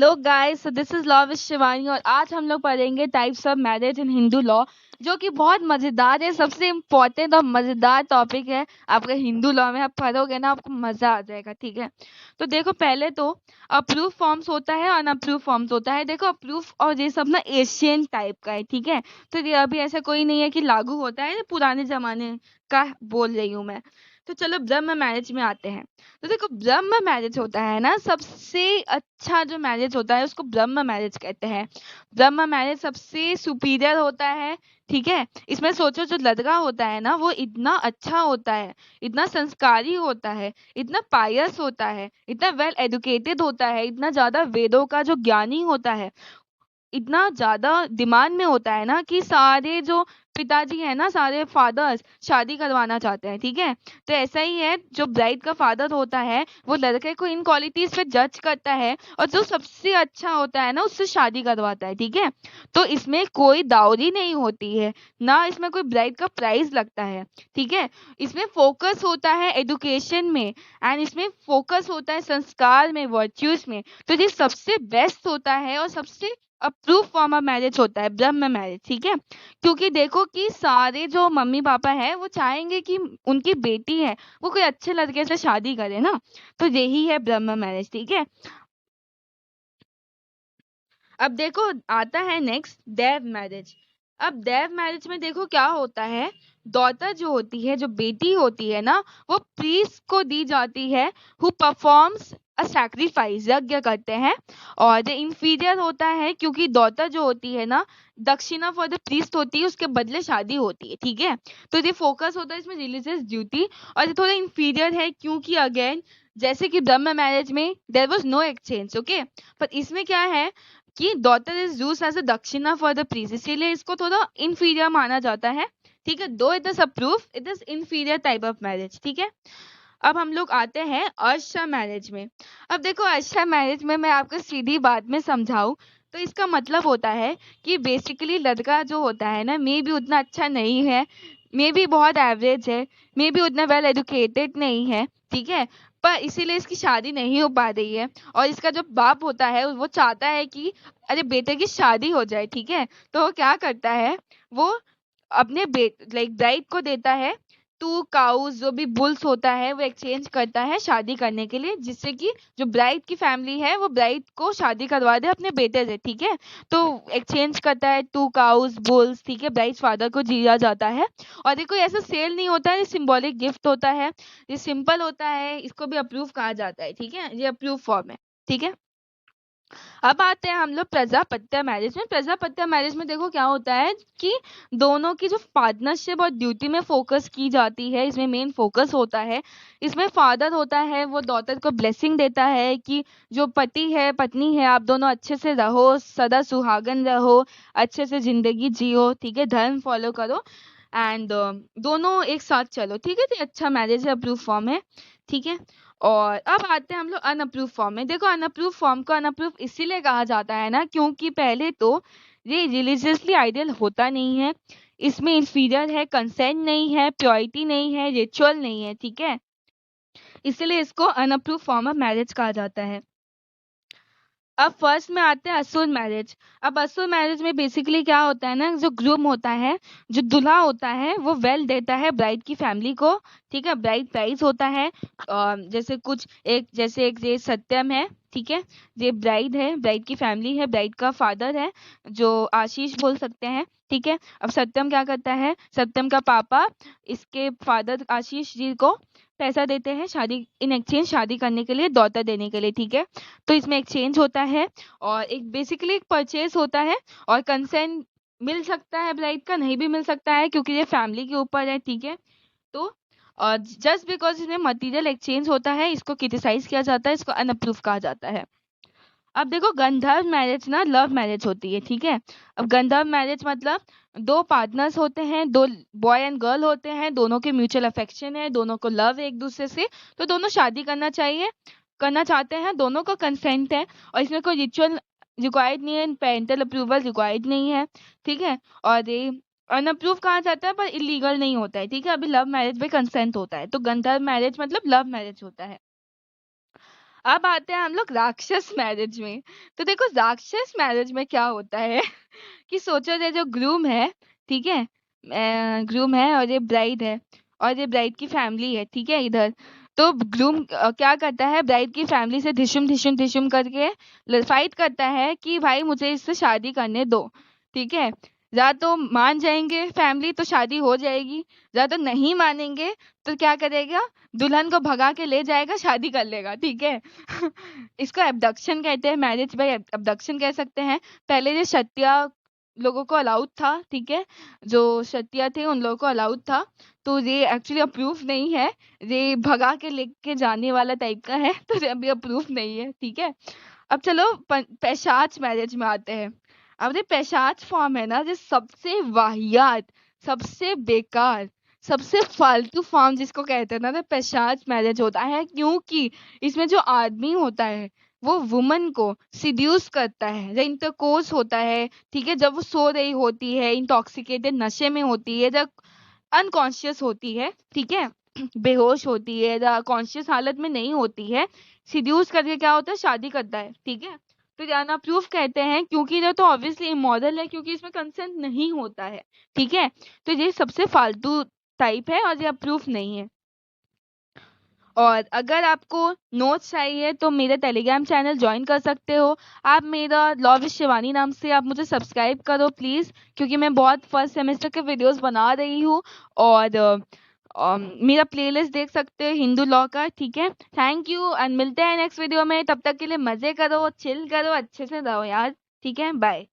Hello guys, so this is law with Shivani और आज हम लोग पढ़ेंगे types of marriage in Hindu law, जो कि बहुत मजेदार है। सबसे इम्पोर्टेंट और मजेदार टॉपिक है आपके हिंदू लॉ में। आप पढ़ोगे ना, आपको मजा आ जाएगा। ठीक है, तो देखो, पहले तो अप्रूव फॉर्म्स होता है और अनअप्रूव फॉर्म्स होता है। देखो, अप्रूव और ये सब ना एशियन टाइप का है। ठीक है, तो ये अभी ऐसा कोई नहीं है कि लागू होता है, ये पुराने जमाने का बोल रही हूँ मैं। तो चलो ब्रह्म मैरिज में आते हैं। तो देखो, ब्रह्म मैरिज होता है ना, सबसे अच्छा जो मैरिज होता है उसको ब्रह्म मैरिज कहते हैं। ब्रह्म मैरिज सबसे सुपीरियर होता है। ठीक है, इसमें सोचो, जो लड़का होता है ना, वो इतना अच्छा होता है, इतना संस्कारी होता है, इतना पायस होता है, इतना वेल एजुकेटेड होता है, इतना ज्यादा वेदों का जो ज्ञानी होता है, इतना ज्यादा डिमांड में होता है ना कि सारे जो पिताजी है ना, सारे फादर्स शादी करवाना चाहते हैं। ठीक है, तो ऐसा ही है, जो ब्राइड का फादर होता है वो लड़के को इन क्वालिटीज पे जज करता है और जो सबसे अच्छा होता है ना उससे शादी करवाता है। ठीक है, तो इसमें कोई दावरी नहीं होती है, ना इसमें कोई ब्राइड का प्राइस लगता है। ठीक है, इसमें फोकस होता है एडुकेशन में, एंड इसमें फोकस होता है संस्कार में, वर्च्यूज में। तो ये सबसे बेस्ट होता है और सबसे अप्रूव फॉर्म ऑफ मैरिज होता है ब्रह्म मैरिज। ठीक है, क्योंकि देखो कि सारे जो मम्मी पापा है वो चाहेंगे कि उनकी बेटी है वो कोई अच्छे लड़के से शादी करे ना, तो यही है ब्रह्म मैरिज। ठीक है, अब देखो आता है नेक्स्ट देव मैरिज। अब देव मैरिज में देखो क्या होता है, डॉटर जो होती है, जो बेटी होती है ना, वो प्रीस्ट को दी जाती है, हु परफॉर्म्स अ सैक्रिफाइस, यज्ञ करते हैं। और जो इंफीरियर होता है, क्योंकि डॉटर जो होती है ना, दक्षिणा फॉर द प्रीस्ट होती है, उसके बदले शादी होती है। ठीक है, तो ये फोकस होता है इसमें रिलीजियस ड्यूटी। और ये थोड़ा इंफीरियर है क्योंकि अगेन, जैसे कि ब्रह्म मैरिज में there was no exchange. Okay, पर इसमें क्या है कि daughter is used as a dakshina for the priest, इसीलिए इसको थोड़ा इंफीरियर माना जाता है। ठीक है, दो it is approve, it is inferior type of marriage. ठीक है, अब हम लोग आते हैं अर्शा मैरिज में। अब देखो, अर्शा मैरिज में मैं आपको सीधी बात में समझाऊं तो इसका मतलब होता है कि बेसिकली लड़का जो होता है ना, मे भी उतना अच्छा नहीं है, मे भी बहुत एवरेज है, मे भी उतना वेल एजुकेटेड नहीं है। ठीक है, पर इसीलिए इसकी शादी नहीं हो पा रही है। और इसका जो बाप होता है वो चाहता है कि अरे बेटे की शादी हो जाए। ठीक है, तो वो क्या करता है, वो अपने लाइक ब्राइड को देता है टू काउज, जो भी बुल्स होता है वो एक्सचेंज करता है शादी करने के लिए, जिससे कि जो ब्राइड की फैमिली है वो ब्राइड को शादी करवा दे अपने बेटे से। ठीक है, तो एक्सचेंज करता है टू काउज बुल्स। ठीक है, ब्राइड फादर को दिया जाता है। और ये कोई ऐसा सेल नहीं होता है, ये सिंबॉलिक गिफ्ट होता है, ये सिंपल होता है, इसको भी अप्रूव कहा जाता है। ठीक है, ये अप्रूव फॉर्म है। ठीक है, अब आते हैं हम लोग प्रजापत्य मैरिज में। प्रजापत्य मैरिज में देखो क्या होता है कि दोनों की जो पार्टनरशिप और ड्यूटी में फोकस की जाती है, इसमें मेन फोकस होता है। इसमें फादर होता है, वो डॉटर को ब्लेसिंग देता है कि जो पति है पत्नी है, आप दोनों अच्छे से रहो, सदा सुहागन रहो, अच्छे से जिंदगी जियो। ठीक है, धर्म फॉलो करो, एंड दोनों एक साथ चलो। ठीक है, तो अच्छा मैरिज है, अप्रूव फॉर्म है। ठीक है, और अब आते हैं हम लोग अनअप्रूव फॉर्म में। देखो, अनअप्रूव फॉर्म को अनअप्रूव इसीलिए कहा जाता है ना, क्योंकि पहले तो ये रिलीजियसली आइडियल होता नहीं है, इसमें इंफीरियर है, कंसेंट नहीं है, प्योरिटी नहीं है, रिचुअल नहीं है। ठीक है, इसीलिए इसको अनअप्रूव फॉर्म ऑफ मैरिज कहा जाता है। अब फर्स्ट में आते हैं असुर मैरिज। अब असुर मैरिज में बेसिकली क्या होता है ना, जो ग्रूम होता है, जो दूल्हा होता है, वो वेल देता है ब्राइड की फैमिली को। ठीक है, ब्राइड प्राइस होता है, जैसे कुछ एक, जैसे एक ये सत्यम है। ठीक है, ये ब्राइड है, ब्राइड की फैमिली है, ब्राइड का फादर है जो आशीष बोल सकते हैं। ठीक है, अब सत्यम क्या करता है, सत्यम का पापा इसके फादर आशीष जी को पैसा देते हैं शादी, इन एक्सचेंज शादी करने के लिए, डॉटर देने के लिए। ठीक है, तो इसमें एक्सचेंज होता है और एक बेसिकली एक परचेज होता है, और कंसेंट मिल सकता है ब्राइड का, नहीं भी मिल सकता है, क्योंकि ये फैमिली के ऊपर है। ठीक है, तो जस्ट बिकॉज इसमें मटेरियल एक्सचेंज होता है, इसको क्रिटिसाइज किया जाता है, इसको अनअप्रूव कहा जाता है। अब देखो, गंधर्व मैरिज ना लव मैरिज होती है। ठीक है, अब गंधर्व मैरिज मतलब दो पार्टनर्स होते हैं, दो बॉय एंड गर्ल होते हैं, दोनों के म्यूचुअल अफेक्शन है, दोनों को लव है एक दूसरे से, तो दोनों शादी करना चाहिए, करना चाहते हैं, दोनों का कंसेंट है, और इसमें कोई रिचुअल रिक्वायर्ड नहीं है, पेरेंटल अप्रूवल रिक्वायर्ड नहीं है। ठीक है, और ये अनअप्रूव कहा जाता है पर इलीगल नहीं होता है। ठीक है, अभी लव मैरिज में कंसेंट होता है, तो गंधर्व मैरिज मतलब लव मैरिज होता है। अब आते हैं हम लोग राक्षस मैरिज में। तो देखो राक्षस मैरिज में क्या होता है कि सोचो ये जो ग्रूम है, ठीक है, ग्रूम है और ये ब्राइड है, और ये ब्राइड की फैमिली है, ठीक है इधर। तो ग्रूम क्या करता है, ब्राइड की फैमिली से ढिशुम ढिशुम ढिशुम करके फाइट करता है कि भाई मुझे इससे शादी करने दो, ठीक है। या तो मान जाएंगे फैमिली तो शादी हो जाएगी, या तो नहीं मानेंगे तो क्या करेगा, दुल्हन को भगा के ले जाएगा, शादी कर लेगा, ठीक है। इसको एब्डक्शन कहते हैं, मैरिज बाय एब्डक्शन कह सकते हैं। पहले ये सत्या लोगों को अलाउड था, ठीक है, जो सत्या थे उन लोगों को अलाउड था। तो ये एक्चुअली अप्रूव नहीं है, ये भगा के लेके जाने वाला टाइप का है, तो ये अभी अप्रूव नहीं है, ठीक है। अब चलो पैशाच मैरिज में आते हैं। अब ये पैशाच फॉर्म है ना, जो सबसे वाहियात, सबसे बेकार, सबसे फालतू फॉर्म जिसको कहते हैं ना, तो पैशाच मैरिज होता है, क्योंकि इसमें जो आदमी होता है वो वुमन को सिड्यूस करता है, जब इंटरकोर्स होता है, ठीक है, जब वो सो रही होती है, इंटॉक्सिकेटेड नशे में होती है, जब अनकॉन्शियस होती है, ठीक है, बेहोश होती है या कॉन्शियस हालत में नहीं होती है, सिड्यूस करके क्या होता है, शादी करता है, ठीक है। तो जाना प्रूफ कहते हैं, क्योंकि ये तो ऑब्वियसली इमोरल है, क्योंकि इसमें कंसेंट नहीं होता है, ठीक है। तो ये सबसे फालतू टाइप है और ये प्रूफ नहीं है। और अगर आपको नोट्स चाहिए तो मेरा टेलीग्राम चैनल ज्वाइन कर सकते हो आप, मेरा लॉ विद शिवानी नाम से आप मुझे सब्सक्राइब करो प्लीज़, क्योंकि मैं बहुत फर्स्ट सेमेस्टर के वीडियोस बना रही हूँ। और मेरा प्लेलिस्ट देख सकते हो हिंदू लॉ का, ठीक है। थैंक यू एंड मिलते हैं नेक्स्ट वीडियो में, तब तक के लिए मज़े करो, चिल करो, अच्छे से रहो यार, ठीक है, बाय।